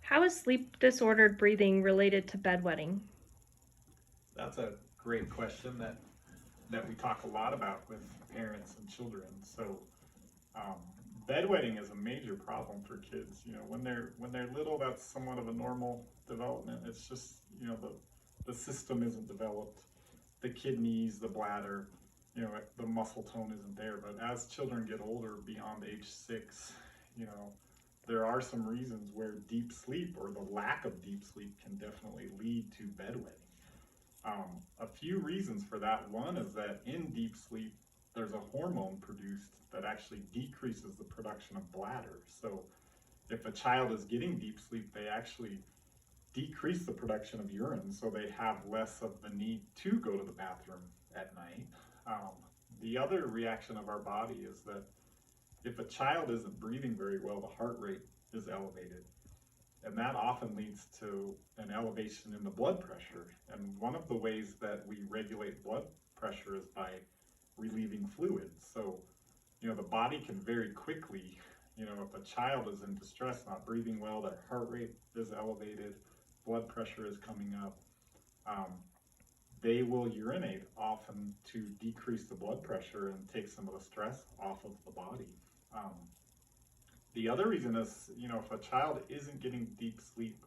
How is sleep disordered breathing related to bedwetting? That's a great question that we talk a lot about with parents and children. So, um, bedwetting is a major problem for kids. You know, when they're little, that's somewhat of a normal development. It's just the system isn't developed, the kidneys, the bladder, the muscle tone isn't there. But as children get older, beyond age 6, you know, there are some reasons where deep sleep or the lack of deep sleep can definitely lead to bedwetting. A few reasons for that. One is that in deep sleep, there's a hormone produced that actually decreases the production of bladder. So if a child is getting deep sleep, they actually decrease the production of urine, so they have less of the need to go to the bathroom at night. Um, the other reaction of our body is that if a child isn't breathing very well, the heart rate is elevated, and that often leads to an elevation in the blood pressure. And one of the ways that we regulate blood pressure is by relieving fluids. So, the body can very quickly, if a child is in distress, not breathing well, their heart rate is elevated, blood pressure is coming up, um, they will urinate often to decrease the blood pressure and take some of the stress off of the body. Um, the other reason is, if a child isn't getting deep sleep,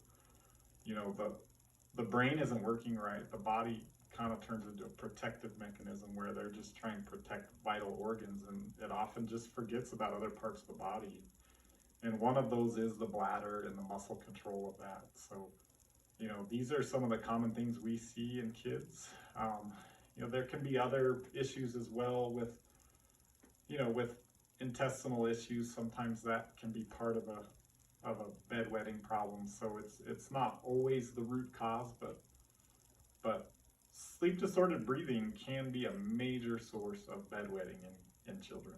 the brain isn't working right. The body kind of turns into a protective mechanism where they're just trying to protect vital organs, and it often just forgets about other parts of the body. And one of those is the bladder and the muscle control of that. So, these are some of the common things we see in kids. Um, there can be other issues as well with intestinal issues. Sometimes that can be part of a bedwetting problem. So it's not always the root cause, but sleep disordered breathing can be a major source of bedwetting in children.